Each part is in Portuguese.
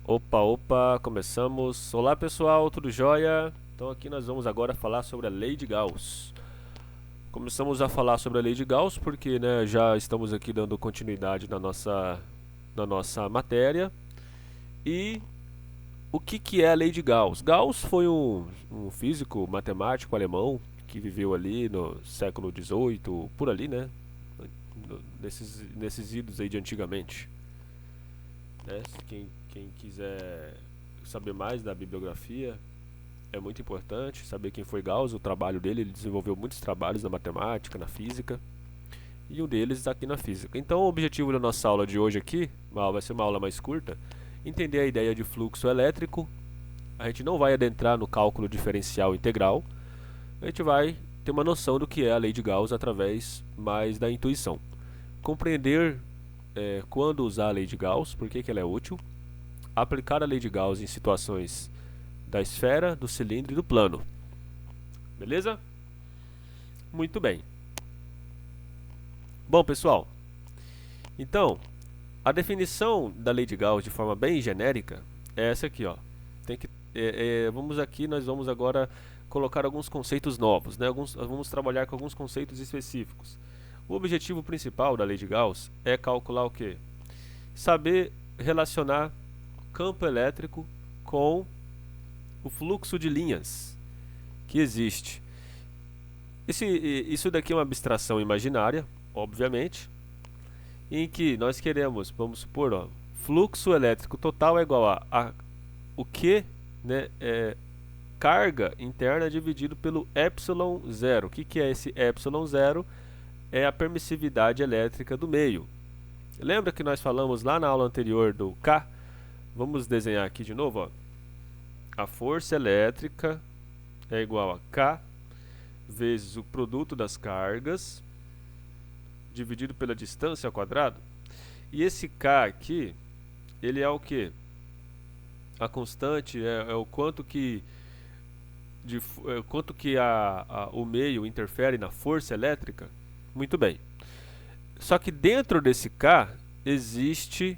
Opa, opa, começamos. Olá pessoal, tudo jóia? Então aqui nós vamos agora falar sobre a lei de Gauss. Começamos a falar sobre a lei de Gauss porque já estamos aqui dando continuidade na nossa matéria. E o que é a lei de Gauss? Gauss foi um físico matemático alemão que viveu ali no século XVIII, por ali, né? Nesses idos aí de antigamente. Né? Quem quiser saber mais da bibliografia, é muito importante saber quem foi Gauss, o trabalho dele. Ele desenvolveu muitos trabalhos na matemática, na física, e um deles está aqui na física. Então o objetivo da nossa aula de hoje aqui, vai ser uma aula mais curta, entender a ideia de fluxo elétrico. A gente não vai adentrar no cálculo diferencial integral, a gente vai ter uma noção do que é a lei de Gauss através mais da intuição. Compreender quando usar a lei de Gauss, por que ela é útil, aplicar a lei de Gauss em situações da esfera, do cilindro e do plano. Beleza? Muito bem. Bom, pessoal, então, a definição da lei de Gauss de forma bem genérica é essa aqui, ó. Nós vamos agora colocar alguns conceitos novos, né? Vamos trabalhar com alguns conceitos específicos. O objetivo principal da lei de Gauss é calcular o quê? Saber relacionar campo elétrico com o fluxo de linhas que existe. Isso daqui é uma abstração imaginária, obviamente, em que nós queremos, vamos supor, ó, fluxo elétrico total é igual a o que, né, carga interna dividido pelo epsilon zero. O que é esse epsilon zero? É a permissividade elétrica do meio. Lembra que nós falamos lá na aula anterior do K? Vamos desenhar aqui de novo, ó. A força elétrica é igual a K vezes o produto das cargas dividido pela distância ao quadrado. E esse K aqui, ele é o que? A constante é o quanto que o meio interfere na força elétrica. Muito bem. Só que dentro desse K existe,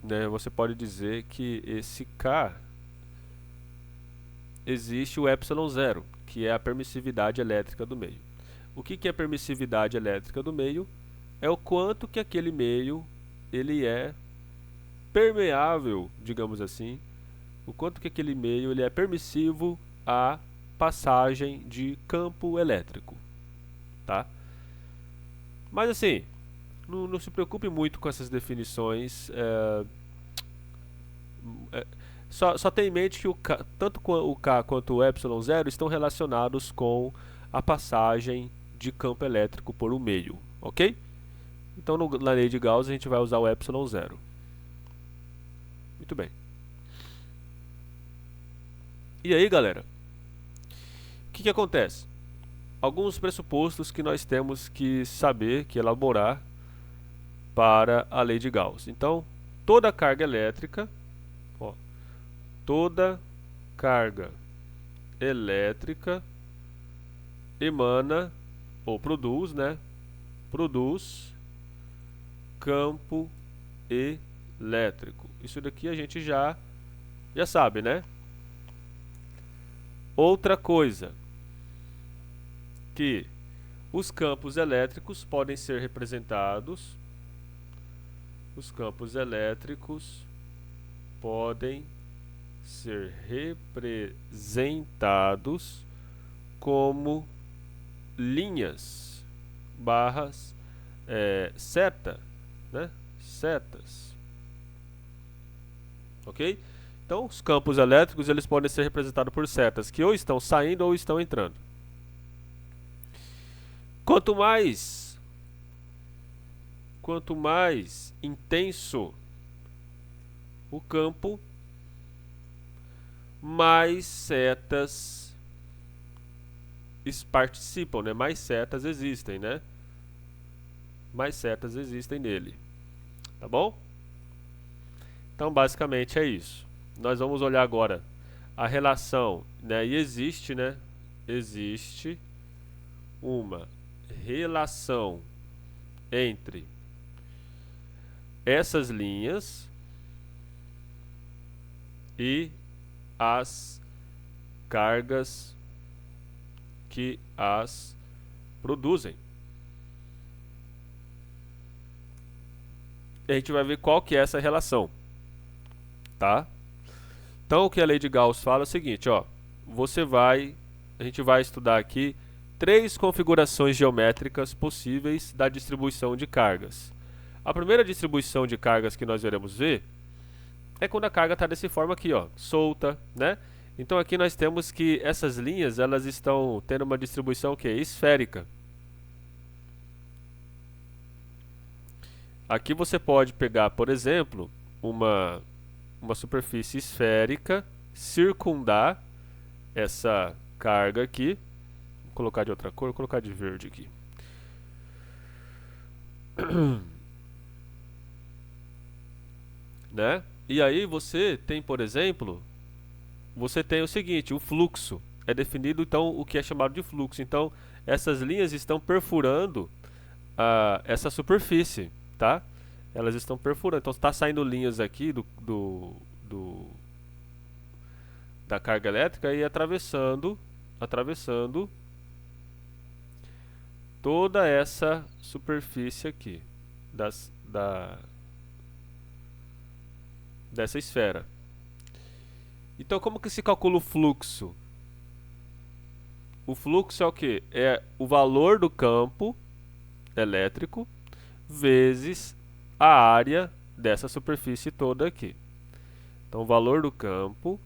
né, você pode dizer que esse K existe o epsilon zero, que é a permissividade elétrica do meio. O que é permissividade elétrica do meio? É o quanto que aquele meio ele é permeável, digamos assim, o quanto que aquele meio ele é permissivo à passagem de campo elétrico, tá? Mas assim, não se preocupe muito com essas definições. Só tenha em mente que tanto o K quanto o epsilon zero estão relacionados com a passagem de campo elétrico por um meio, ok? Então na lei de Gauss a gente vai usar o epsilon zero. Muito bem. E aí, galera? O que acontece? Alguns pressupostos que nós temos que saber, que elaborar para a lei de Gauss. Então, toda carga elétrica, ó, toda carga elétrica emana ou produz, né? Produz campo elétrico. Isso daqui a gente já sabe, né? Outra coisa, que os campos elétricos podem ser representados, os campos elétricos podem ser representados como linhas, barras, seta, né? Setas, ok? Então, os campos elétricos eles podem ser representados por setas que ou estão saindo ou estão entrando. Quanto mais intenso o campo, mais setas participam, né? Mais setas existem, né? Mais setas existem nele. Tá bom? Então, basicamente é isso. Nós vamos olhar agora a relação, né? E existe, né? Existe uma relação entre essas linhas e as cargas que as produzem. E a gente vai ver qual que é essa relação, tá? Então o que a lei de Gauss fala é o seguinte, ó, a gente vai estudar aqui 3 configurações geométricas possíveis da distribuição de cargas. A primeira distribuição de cargas que nós iremos ver é quando a carga está dessa forma aqui, ó, solta, né? Então aqui nós temos que essas linhas, elas estão tendo uma distribuição que é esférica. Aqui você pode pegar, por exemplo, uma superfície esférica, circundar essa carga aqui. Vou colocar de outra cor, vou colocar de verde aqui. Né? E aí você tem, por exemplo, você tem o seguinte, o fluxo. É definido, então, o que é chamado de fluxo. Então, essas linhas estão perfurando essa superfície, tá? Elas estão perfurando. Então, está saindo linhas aqui da carga elétrica e atravessando toda essa superfície aqui dessa esfera. Então, como que se calcula o fluxo? O fluxo é o que? É o valor do campo elétrico vezes a área dessa superfície toda aqui. Então, o valor do campo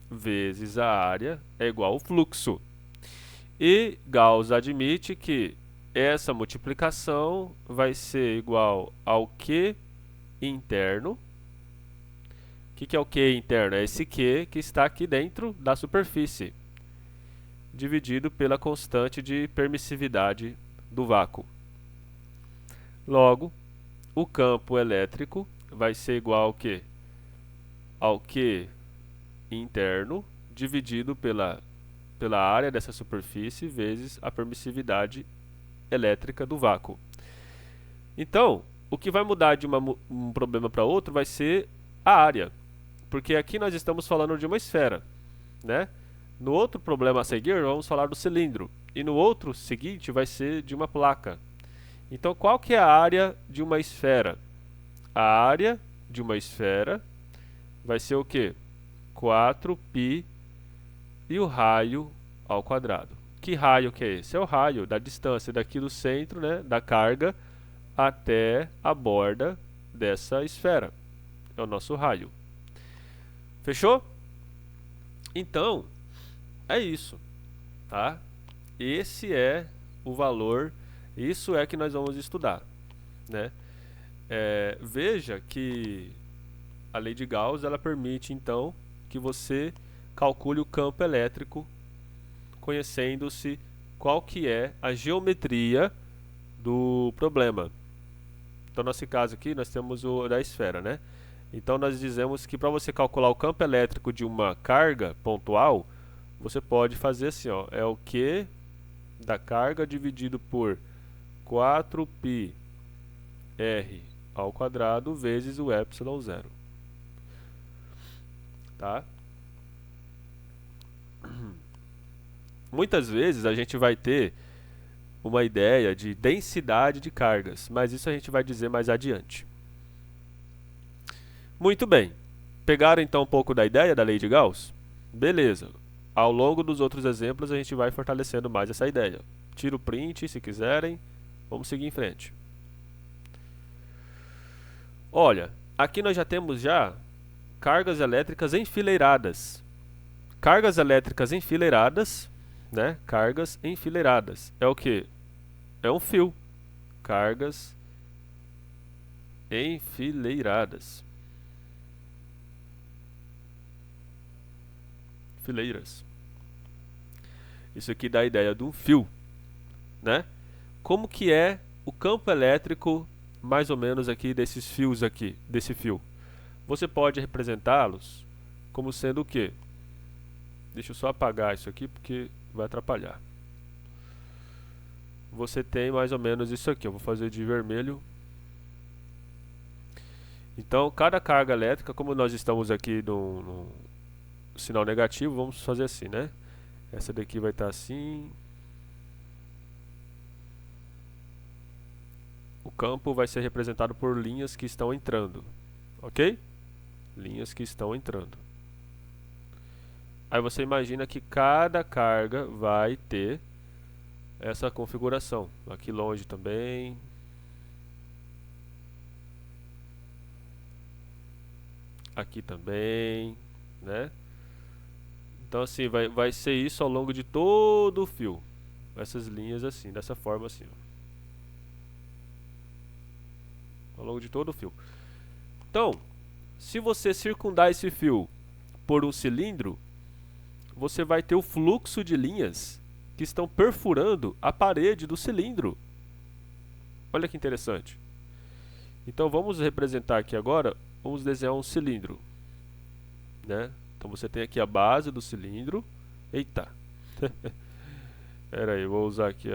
vezes a área é igual ao fluxo. E Gauss admite que essa multiplicação vai ser igual ao Q interno. O que é o Q interno? É esse Q que está aqui dentro da superfície, dividido pela constante de permissividade do vácuo. Logo, o campo elétrico vai ser igual ao quê? Ao Q interno dividido pela área dessa superfície vezes a permissividade elétrica do vácuo. Então, o que vai mudar de um problema para outro vai ser a área, porque aqui nós estamos falando de uma esfera, né? No outro problema a seguir, vamos falar do cilindro. E no outro seguinte vai ser de uma placa. Então, qual que é a área de uma esfera? A área de uma esfera vai ser o quê? 4π e o raio ao quadrado. Que raio que é esse? É o raio da distância daqui do centro, né, da carga, até a borda dessa esfera. É o nosso raio. Fechou? Então, é isso, tá? Esse é o valor, isso é que nós vamos estudar, né? Veja que a lei de Gauss, ela permite, então, que você calcule o campo elétrico, conhecendo-se qual que é a geometria do problema. Então, nesse caso aqui, nós temos o da esfera, né? Então, nós dizemos que para você calcular o campo elétrico de uma carga pontual, você pode fazer assim, ó, é o Q da carga dividido por 4πr ao quadrado vezes o ε0. Tá? Muitas vezes a gente vai ter uma ideia de densidade de cargas, mas isso a gente vai dizer mais adiante. Muito bem. Pegaram então um pouco da ideia da lei de Gauss? Beleza. Ao longo dos outros exemplos a gente vai fortalecendo mais essa ideia. Tira o print se quiserem. Vamos seguir em frente. Olha, aqui nós já temos cargas elétricas enfileiradas. Cargas elétricas enfileiradas, né? Cargas enfileiradas. É o que? É um fio. Cargas enfileiradas. Fileiras. Isso aqui dá a ideia de um fio, né? Como que é o campo elétrico, mais ou menos aqui desses fios aqui, desse fio? Você pode representá-los como sendo o quê? Deixa eu só apagar isso aqui porque vai atrapalhar. Você tem mais ou menos isso aqui. Eu vou fazer de vermelho. Então, cada carga elétrica, como nós estamos aqui sinal negativo, vamos fazer assim, né? Essa daqui vai estar assim. O campo vai ser representado por linhas que estão entrando, ok? Linhas que estão entrando. Aí você imagina que cada carga vai ter essa configuração. Aqui longe também. Aqui também, né? Então assim, vai ser isso ao longo de todo o fio. Essas linhas assim, dessa forma assim, ó. Ao longo de todo o fio. Então, se você circundar esse fio por um cilindro, você vai ter o fluxo de linhas que estão perfurando a parede do cilindro. Olha que interessante. Então vamos representar aqui agora, vamos desenhar um cilindro, né? Então você tem aqui a base do cilindro. Eita! Pera aí, vou usar aqui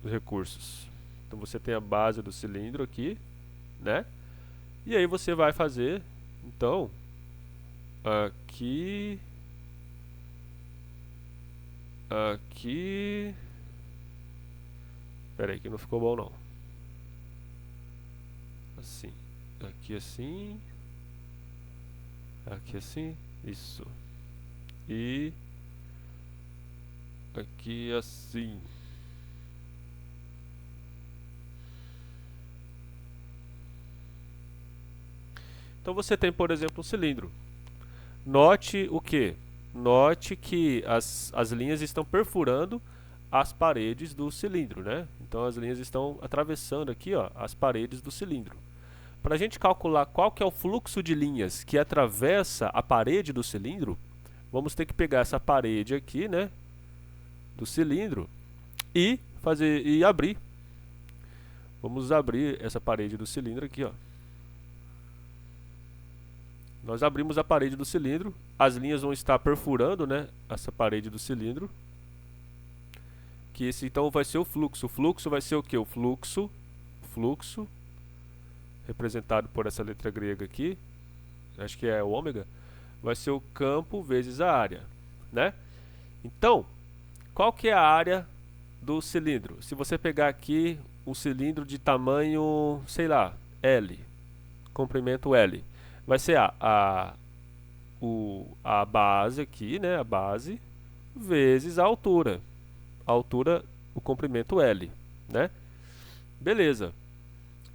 os recursos. Então você tem a base do cilindro aqui, né? E aí você vai fazer, então, aqui, aqui. Pera aí que não ficou bom não. Assim, aqui assim, aqui assim, isso. E aqui assim. Então você tem, por exemplo, um cilindro. Note o que? Note que as linhas estão perfurando as paredes do cilindro, né? Então as linhas estão atravessando aqui, ó, as paredes do cilindro. Para a gente calcular qual que é o fluxo de linhas que atravessa a parede do cilindro, vamos ter que pegar essa parede aqui, né, do cilindro e abrir. Vamos abrir essa parede do cilindro aqui, ó. Nós abrimos a parede do cilindro, as linhas vão estar perfurando, né, essa parede do cilindro. Que esse então vai ser o fluxo. O fluxo vai ser o que? O fluxo representado por essa letra grega aqui, acho que é o ômega, vai ser o campo vezes a área, né? Então, qual que é a área do cilindro? Se você pegar aqui um cilindro de tamanho, sei lá, L, comprimento L, vai ser a base aqui, né? A base vezes a altura. A altura, o comprimento L, né? Beleza.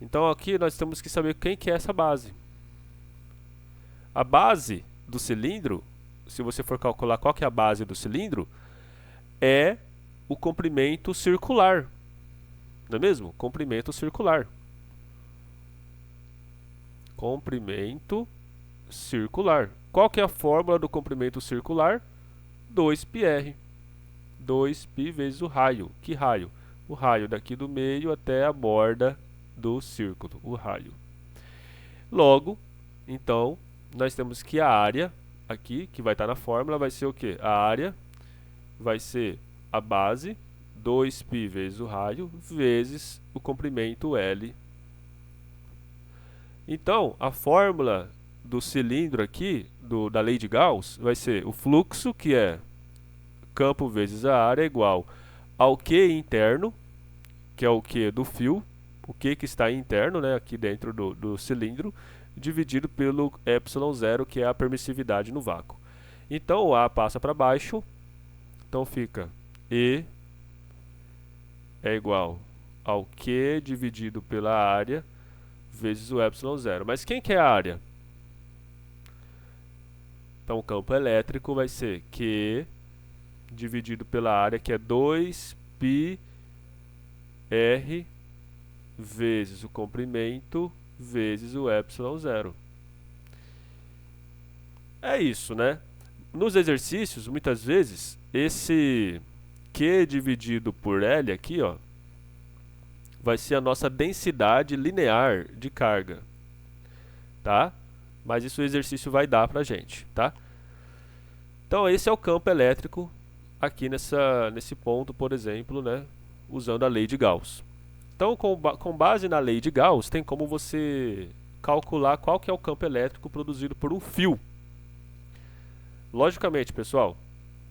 Então aqui nós temos que saber quem que é essa base. A base do cilindro, se você for calcular qual que é a base do cilindro, é o comprimento circular. Não é mesmo? Comprimento circular. Comprimento circular. Qual que é a fórmula do comprimento circular? 2πr. 2π vezes o raio. Que raio? O raio daqui do meio até a borda do círculo, o raio. Logo, então, nós temos que a área aqui, que vai estar na fórmula, vai ser o que? A área vai ser a base, 2π vezes o raio, vezes o comprimento L. Então, a fórmula do cilindro aqui, da lei de Gauss, vai ser o fluxo, que é campo vezes a área, igual ao Q interno, que é o Q do fio, o Q que está interno, né, aqui dentro do cilindro, dividido pelo ε0, que é a permissividade no vácuo. Então o A passa para baixo, então fica E é igual ao Q dividido pela área vezes o ε0. Mas quem que é a área? Então o campo elétrico vai ser Q dividido pela área, que é 2πr vezes o comprimento vezes o ε0. É isso, né? Nos exercícios, muitas vezes, esse Q dividido por L aqui, ó, vai ser a nossa densidade linear de carga, tá? Mas isso o exercício vai dar pra gente, tá? Então esse é o campo elétrico aqui nesse ponto, por exemplo, né, usando a lei de Gauss. Então, com base na lei de Gauss, tem como você calcular qual que é o campo elétrico produzido por um fio. Logicamente, pessoal,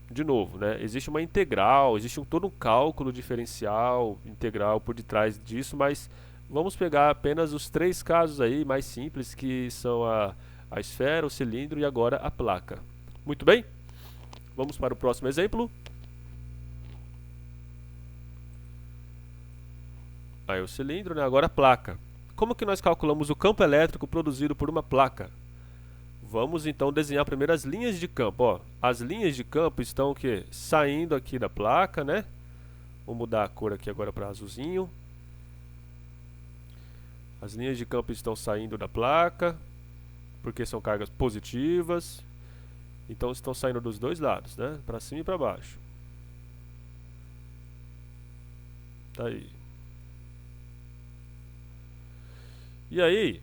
de novo, né? Existe uma integral, existe todo um cálculo diferencial integral por detrás disso, mas vamos pegar apenas os três casos aí mais simples, que são a esfera, o cilindro e agora a placa. Muito bem? Vamos para o próximo exemplo. Aí o cilindro, né? Agora a placa. Como que nós calculamos o campo elétrico produzido por uma placa? Vamos então desenhar primeiro as linhas de campo. Ó, as linhas de campo estão o quê? Saindo aqui da placa, né? Vou mudar a cor aqui agora para azulzinho. As linhas de campo estão saindo da placa, porque são cargas positivas. Então estão saindo dos dois lados, né? Para cima e para baixo. Tá aí. E aí,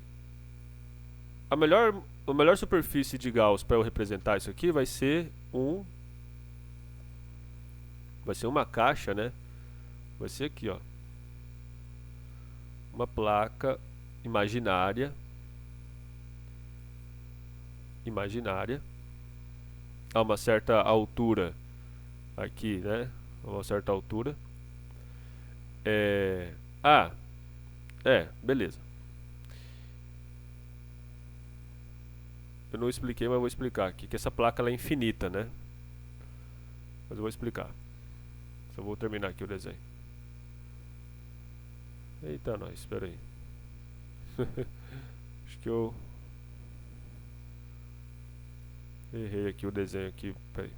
a melhor superfície de Gauss para eu representar isso aqui vai ser uma caixa, né? Vai ser aqui, ó. Uma placa imaginária a uma certa altura aqui, né? A uma certa altura. Beleza. Eu não expliquei, mas vou explicar aqui, que essa placa ela é infinita, né? Mas eu vou explicar. Só vou terminar aqui o desenho. Eita, nós, espera aí. Acho que eu errei aqui o desenho aqui, peraí.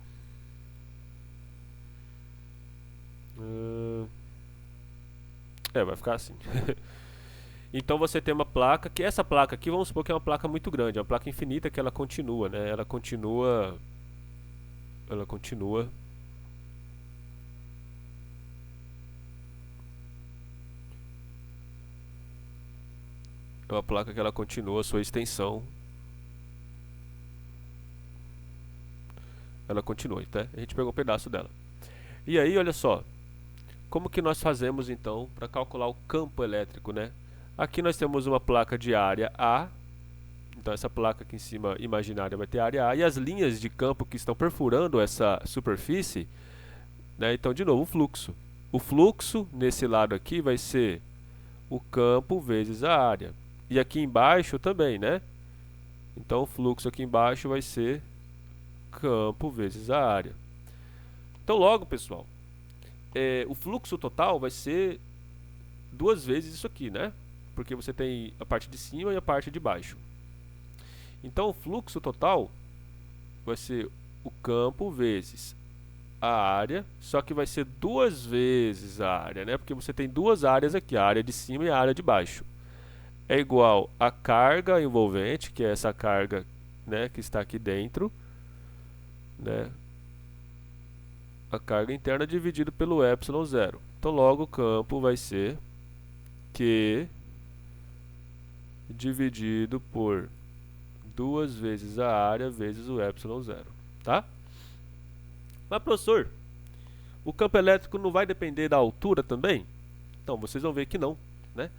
Vai ficar assim. Então você tem uma placa, que essa placa aqui, vamos supor que é uma placa muito grande, é uma placa infinita que ela continua, né? Ela continua é uma placa que ela continua a sua extensão. Ela continua, tá? A gente pegou um pedaço dela. E aí, olha só, como que nós fazemos então para calcular o campo elétrico, né? Aqui nós temos uma placa de área A. Então essa placa aqui em cima imaginária vai ter área A. E as linhas de campo que estão perfurando essa superfície, né? Então, de novo, o fluxo. O fluxo nesse lado aqui vai ser o campo vezes a área. E aqui embaixo também, né? Então o fluxo aqui embaixo vai ser campo vezes a área. Então logo, pessoal, o fluxo total vai ser duas vezes isso aqui, né? Porque você tem a parte de cima e a parte de baixo. Então o fluxo total vai ser o campo vezes a área, só que vai ser duas vezes a área, né? Porque você tem duas áreas aqui, a área de cima e a área de baixo. É igual a carga envolvente, que é essa carga, né, que está aqui dentro, né? A carga interna dividido pelo epsilon zero. Então logo o campo vai ser Q dividido por duas vezes a área vezes o epsilon zero, tá? Mas professor, o campo elétrico não vai depender da altura também? Então vocês vão ver que não, né?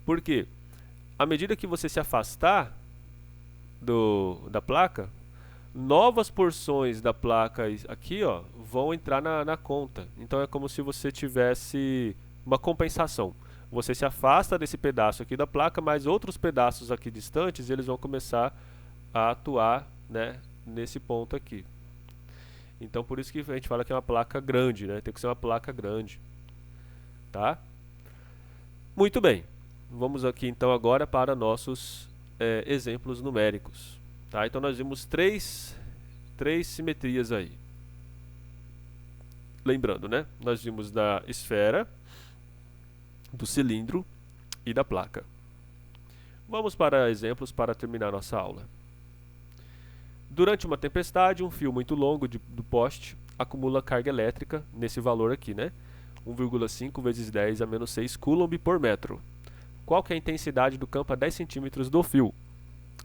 Porque à medida que você se afastar da placa, novas porções da placa aqui, ó, vão entrar na conta. Então é como se você tivesse uma compensação. Você se afasta desse pedaço aqui da placa, mas outros pedaços aqui distantes, eles vão começar a atuar, né, nesse ponto aqui. Então por isso que a gente fala que é uma placa grande, né? Tem que ser uma placa grande, tá? Muito bem. Vamos aqui então agora para nossos exemplos numéricos, tá? Então nós vimos três simetrias aí. Lembrando, né? Nós vimos da esfera, do cilindro e da placa. Vamos para exemplos para terminar nossa aula. Durante uma tempestade, um fio muito longo do poste acumula carga elétrica nesse valor aqui, né? 1,5 vezes 10 a menos 6 coulomb por metro. Qual que é a intensidade do campo a 10 centímetros do fio?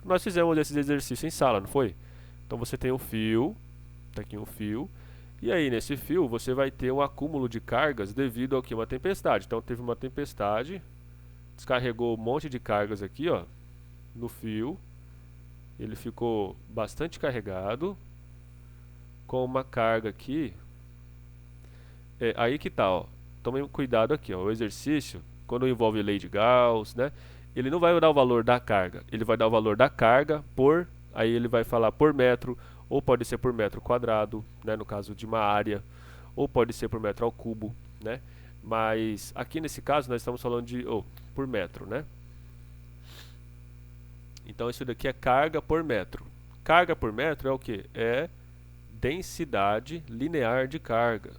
Nós fizemos esse exercício em sala, não foi? Então você tem um fio, tá aqui um fio, e aí nesse fio você vai ter um acúmulo de cargas devido a uma tempestade. Então teve uma tempestade, descarregou um monte de cargas aqui, ó, no fio. Ele ficou bastante carregado, com uma carga aqui, aí que tá, ó. Tomem cuidado aqui, ó. O exercício, quando envolve lei de Gauss, né? Ele não vai dar o valor da carga, ele vai dar o valor da carga por, aí ele vai falar por metro, ou pode ser por metro quadrado, né? No caso de uma área, ou pode ser por metro ao cubo, né? Mas aqui nesse caso nós estamos falando de por metro, né? Então isso daqui é carga por metro. Carga por metro é o que? É densidade linear de carga.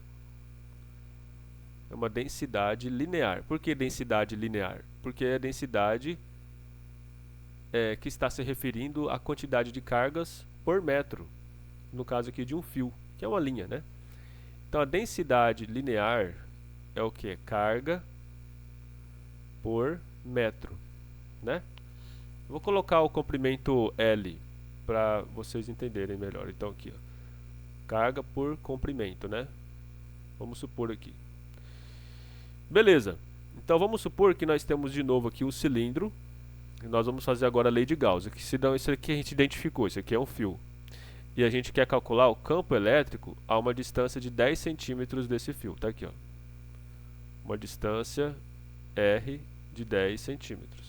É uma densidade linear. Por que densidade linear? Porque é a densidade que está se referindo à quantidade de cargas por metro. No caso aqui de um fio, que é uma linha, né? Então a densidade linear é o que? Carga por metro, né? Vou colocar o comprimento L para vocês entenderem melhor. Então aqui, ó, carga por comprimento, né? Vamos supor aqui. Beleza. Então vamos supor que nós temos de novo aqui um cilindro. E nós vamos fazer agora a lei de Gauss. Aqui, senão isso aqui a gente identificou, isso aqui é um fio. E a gente quer calcular o campo elétrico a uma distância de 10 centímetros desse fio. Tá aqui, ó. Uma distância R de 10 centímetros.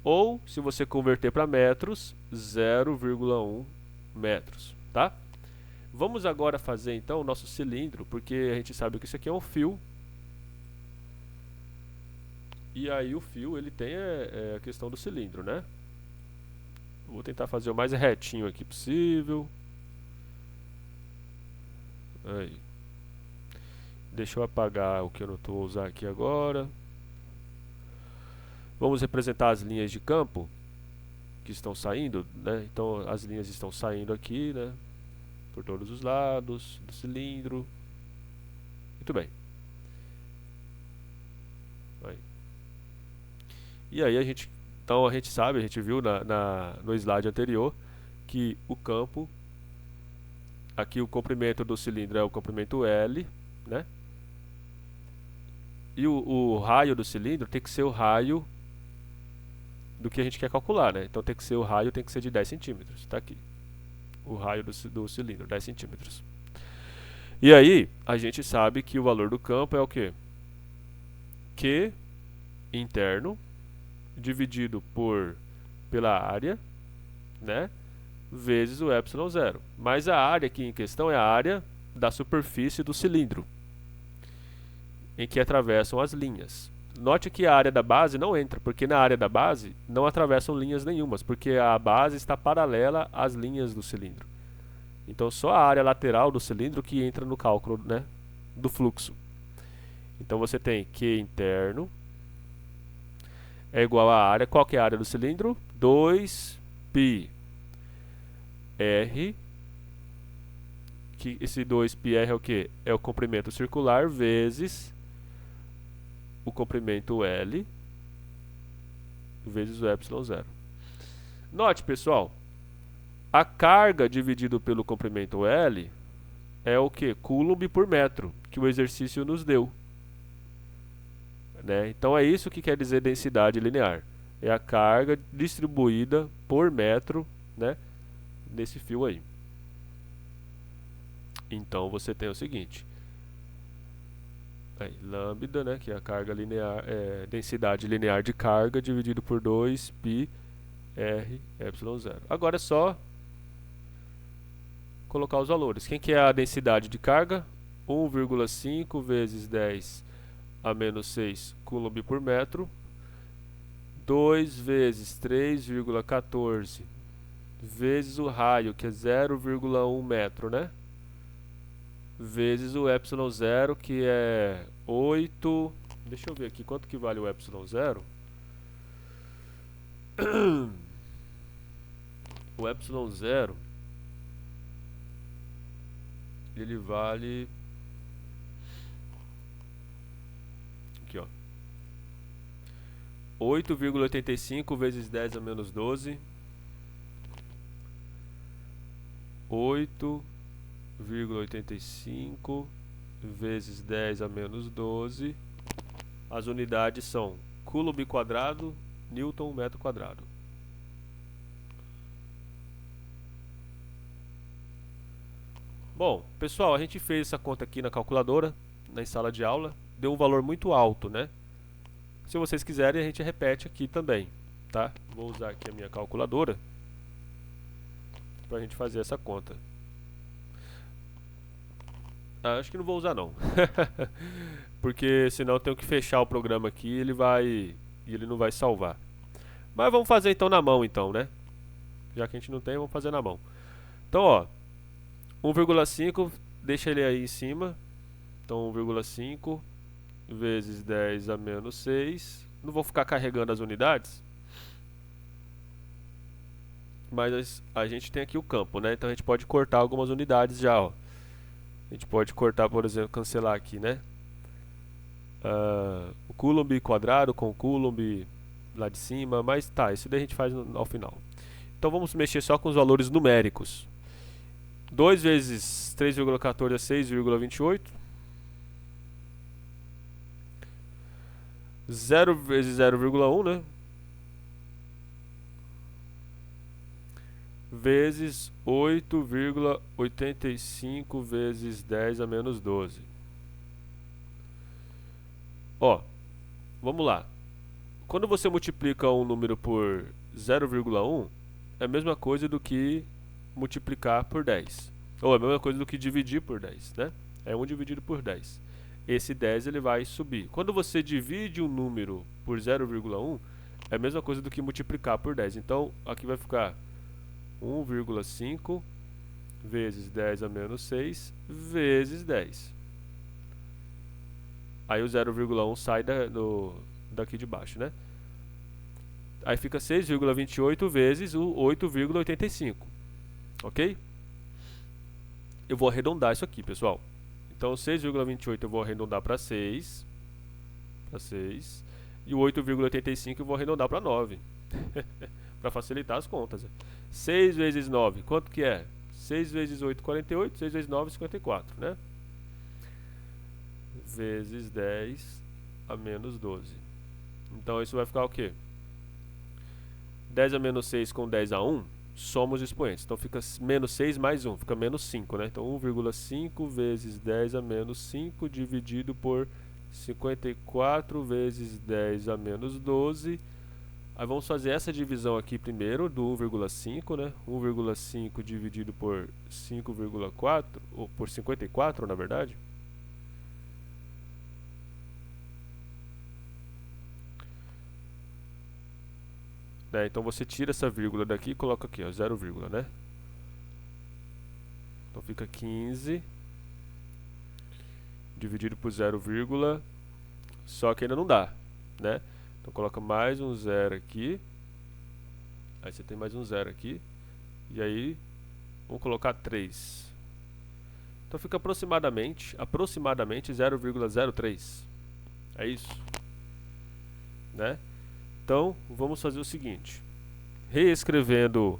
Ou, se você converter para metros, 0,1 metros, tá? Vamos agora fazer então o nosso cilindro, porque a gente sabe que isso aqui é um fio. E aí o fio, ele tem a questão do cilindro, né? Vou tentar fazer o mais retinho aqui possível. Aí. Deixa eu apagar o que eu não estou usando aqui agora. Vamos representar as linhas de campo que estão saindo, né? Então as linhas estão saindo aqui, né? Por todos os lados do cilindro. Muito bem. Aí. E aí então a gente sabe, a gente viu no slide anterior que o campo, aqui o comprimento do cilindro é o comprimento L, né? E o raio do cilindro tem que ser o raio do que a gente quer calcular, né? Então tem que ser o raio, tem que ser de 10 centímetros, tá aqui. O raio do cilindro, 10 centímetros. E aí, a gente sabe que o valor do campo é o quê? Q interno dividido pela área, né? Vezes o epsilon zero. Mas a área aqui em questão é a área da superfície do cilindro, em que atravessam as linhas. Note que a área da base não entra, porque na área da base não atravessam linhas nenhumas, porque a base está paralela às linhas do cilindro. Então só a área lateral do cilindro que entra no cálculo, né, do fluxo. Então você tem Q interno é igual à área. Qual que é a área do cilindro? 2πr. Que esse 2πr é o que? É o comprimento circular vezes o comprimento L vezes o epsilon zero. Note, pessoal, a carga dividido pelo comprimento L é o que? Coulomb por metro, que o exercício nos deu. Né? Então é isso que quer dizer densidade linear. É a carga distribuída por metro, né, nesse fio aí. Então você tem o seguinte. Aí, lambda, né, que é a carga linear, densidade linear de carga dividido por 2πr epsilon zero. Agora é só colocar os valores. Quem que é a densidade de carga? 1,5 vezes 10 a menos 6 coulomb por metro. 2 vezes 3,14 vezes o raio, que é 0,1 metro, né? Vezes o epsilon zero, que é 8. Deixa eu ver aqui quanto que vale o epsilon zero. O epsilon zero, ele vale aqui, ó, 8,85 vezes 10 a menos 12. 8,85 vezes 10 a menos 12. As unidades são coulomb quadrado, newton metro quadrado. Bom, pessoal, a gente fez essa conta aqui na calculadora, na sala de aula, deu um valor muito alto, né? Se vocês quiserem, a gente repete aqui também, tá? Vou usar aqui a minha calculadora para a gente fazer essa conta. Acho que não vou usar não, porque senão eu tenho que fechar o programa aqui e ele não vai salvar. Mas vamos fazer então na mão então, né? Já que a gente não tem, vamos fazer na mão. Então, ó, 1,5, deixa ele aí em cima. Então 1,5 vezes 10 a menos 6. Não vou ficar carregando as unidades, mas a gente tem aqui o campo, né? Então a gente pode cortar algumas unidades já, ó. A gente pode cortar, por exemplo, cancelar aqui, né? O coulomb quadrado com o coulomb lá de cima, mas tá, isso daí a gente faz ao final. Então vamos mexer só com os valores numéricos. 2 vezes 3,14 é 6,28. 0 vezes 0,1, né? Vezes 8,85 vezes 10 a menos 12. Ó, vamos lá. Quando você multiplica um número por 0,1, é a mesma coisa do que multiplicar por 10. Ou é a mesma coisa do que dividir por 10, né? É 1 dividido por 10. Esse 10 ele vai subir. Quando você divide um número por 0,1, é a mesma coisa do que multiplicar por 10. Então, aqui vai ficar 1,5 vezes 10 a menos 6 vezes 10. Aí o 0,1 sai daqui de baixo, né? Aí fica 6,28 vezes o 8,85. Ok? Eu vou arredondar isso aqui, pessoal. Então 6,28 eu vou arredondar para 6. E o 8,85 eu vou arredondar para 9. Para facilitar as contas. 6 vezes 9, quanto que é? 6 vezes 8, 48. 6 vezes 9, 54, né? Vezes 10 a menos 12. Então isso vai ficar o quê? 10 a menos 6 com 10 a 1, soma os expoentes. Então fica menos 6 mais 1, fica menos 5, né? Então 1,5 vezes 10 a menos 5 dividido por 54 vezes 10 a menos 12. Aí vamos fazer essa divisão aqui primeiro do 1,5, né? 1,5 dividido por 5,4, ou por 54, na verdade. Né? Então você tira essa vírgula daqui e coloca aqui, ó, 0, né? Então fica 15 dividido por 0, só que ainda não dá, né? Então coloca mais um 0 aqui. Aí você tem mais um 0 aqui. E aí, vamos colocar 3. Então fica aproximadamente 0,03. É isso, né? Então, vamos fazer o seguinte. Reescrevendo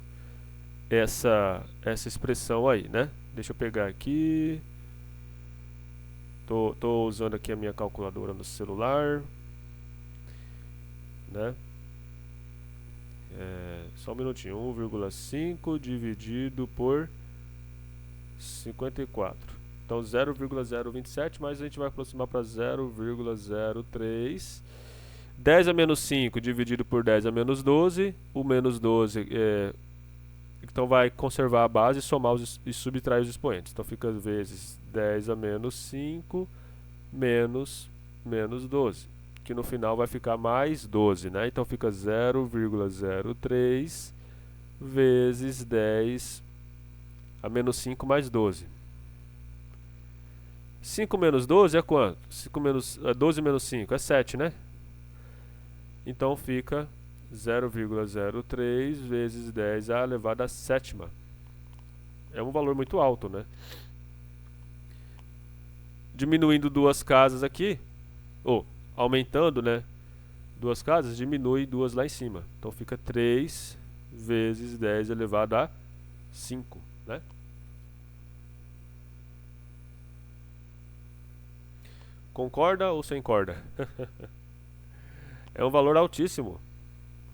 essa expressão aí, né? Deixa eu pegar aqui. Tô usando aqui a minha calculadora no celular, né? Só um minutinho. 1,5 dividido por 54. Então 0,027, mas a gente vai aproximar para 0,03. 10 a menos 5 dividido por 10 a menos 12. O menos 12 então vai conservar a base e somar e subtrair os expoentes. Então fica vezes 10 a menos 5 menos 12, que no final vai ficar mais 12, né? Então fica 0,03 vezes 10 a menos 5 mais 12. 5 menos 12 é quanto? 12 menos 5 é 7, né? Então fica 0,03 vezes 10 elevado à sétima. É um valor muito alto, né? Diminuindo duas casas aqui, ou aumentando, né? Duas casas, diminui duas lá em cima. Então fica 3 vezes 10 elevado a 5, né? Concorda ou sem corda? É um valor altíssimo.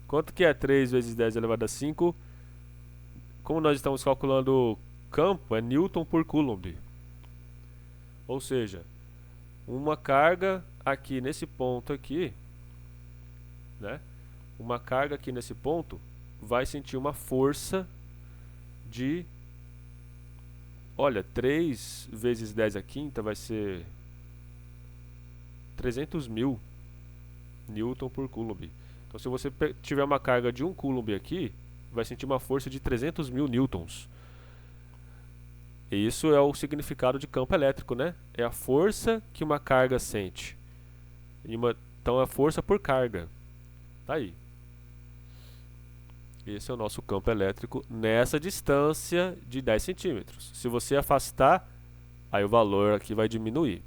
Quanto que é 3 vezes 10 elevado a 5? Como nós estamos calculando campo é Newton por Coulomb. Ou seja, uma carga aqui nesse ponto aqui, né? Uma carga aqui nesse ponto vai sentir uma força de, olha, 3 vezes 10 à quinta vai ser 300.000 Newton por Coulomb. Então, se você tiver uma carga de 1 Coulomb aqui, vai sentir uma força de 300.000 newtons. E isso é o significado de campo elétrico, né? É a força que uma carga sente. Então, é força por carga. Tá aí. Esse é o nosso campo elétrico nessa distância de 10 centímetros. Se você afastar, aí o valor aqui vai diminuir.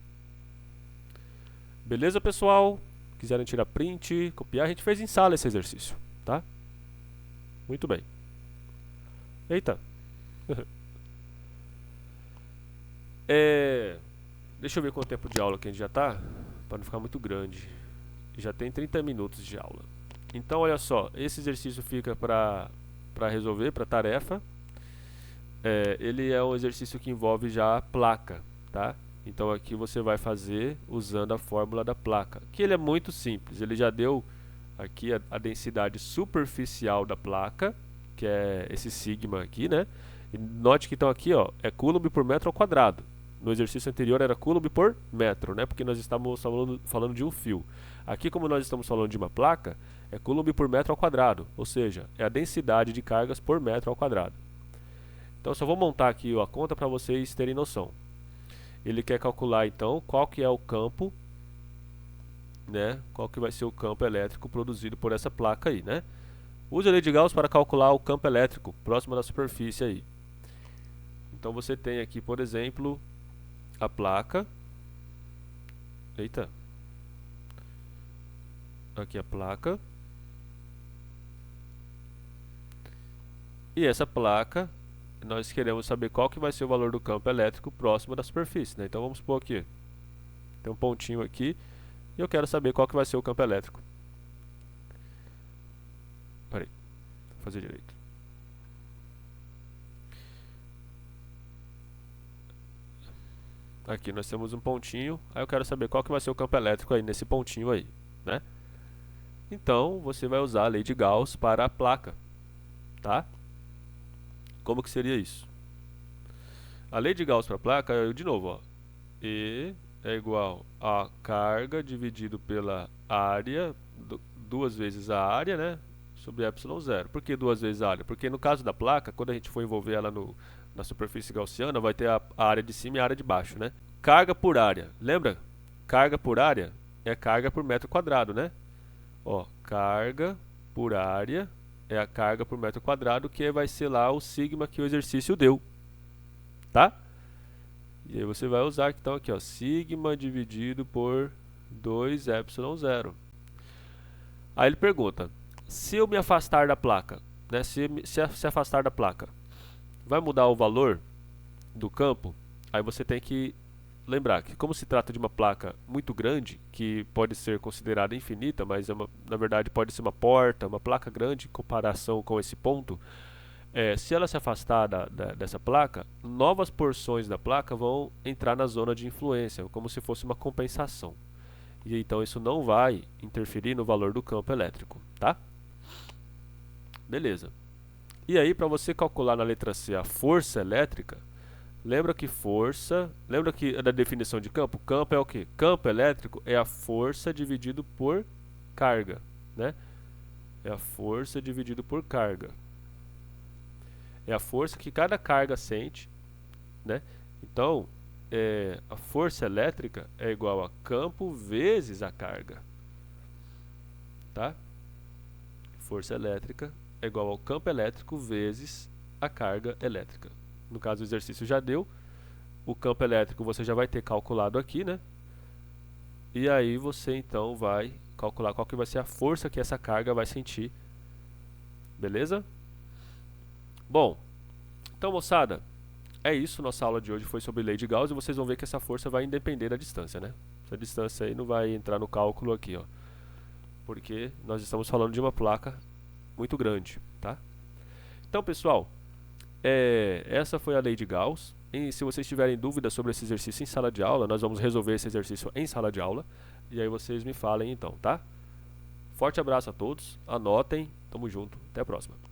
Beleza, pessoal? Quiserem tirar print, copiar, a gente fez em sala esse exercício, tá? Muito bem. Eita. Deixa eu ver quanto tempo de aula que a gente já tá, para não ficar muito grande. Já tem 30 minutos de aula. Então, olha só, esse exercício fica para resolver, para tarefa. Ele é um exercício que envolve já a placa, tá? Então aqui você vai fazer usando a fórmula da placa, que ele é muito simples. Ele já deu aqui a densidade superficial da placa, que é esse sigma aqui, né? E note que então aqui, ó, é Coulomb por metro ao quadrado. No exercício anterior era Coulomb por metro, né? Porque nós estávamos falando de um fio. Aqui, como nós estamos falando de uma placa, é Coulomb por metro ao quadrado, ou seja, é a densidade de cargas por metro ao quadrado. Então, só vou montar aqui a conta para vocês terem noção. Ele quer calcular, então, qual que é o campo, né? Qual que vai ser o campo elétrico produzido por essa placa aí, né? Use a lei de Gauss para calcular o campo elétrico próximo da superfície aí. Então, você tem aqui, por exemplo, a placa. Eita. Aqui a placa. E essa placa, nós queremos saber qual que vai ser o valor do campo elétrico próximo da superfície, né? Então vamos supor aqui, tem um pontinho aqui, e eu quero saber qual que vai ser o campo elétrico. Peraí, vou fazer direito. Aqui nós temos um pontinho, aí eu quero saber qual que vai ser o campo elétrico aí nesse pontinho aí, né? Então você vai usar a lei de Gauss para a placa, tá? Como que seria isso? A lei de Gauss para a placa, de novo, ó, E é igual a carga dividido pela área, duas vezes a área, né? Sobre ε0. Por que duas vezes a área? Porque no caso da placa, quando a gente for envolver ela na superfície gaussiana, vai ter a área de cima e a área de baixo, né? Carga por área. Lembra? Carga por área é carga por metro quadrado, né? Ó, carga por área é a carga por metro quadrado, que vai ser lá o sigma que o exercício deu, tá? E aí você vai usar então aqui, ó, sigma dividido por 2ε0. Aí ele pergunta, se eu me afastar da placa, né, se afastar da placa, vai mudar o valor do campo? Aí você tem que lembrar que, como se trata de uma placa muito grande, que pode ser considerada infinita, mas na verdade pode ser uma porta, uma placa grande em comparação com esse ponto, se ela se afastar dessa placa, novas porções da placa vão entrar na zona de influência, como se fosse uma compensação. E então isso não vai interferir no valor do campo elétrico, tá? Beleza. E aí, para você calcular na letra C a força elétrica, lembra que da definição de campo? Campo é o quê? Campo elétrico é a força dividido por carga, né? É a força dividido por carga. É a força que cada carga sente, né? Então, a força elétrica é igual a campo vezes a carga, tá? Força elétrica é igual ao campo elétrico vezes a carga elétrica. No caso, o exercício já deu. O campo elétrico você já vai ter calculado aqui, né? E aí você então vai calcular qual que vai ser a força que essa carga vai sentir. Beleza? Bom, então moçada, é isso. Nossa aula de hoje foi sobre lei de Gauss e vocês vão ver que essa força vai depender da distância, né? Essa distância aí não vai entrar no cálculo aqui, ó. Porque nós estamos falando de uma placa muito grande, tá? Então, pessoal, Essa foi a lei de Gauss. E se vocês tiverem dúvidas sobre esse exercício em sala de aula, nós vamos resolver esse exercício em sala de aula. E aí vocês me falem então, tá? Forte abraço a todos, anotem, tamo junto, até a próxima.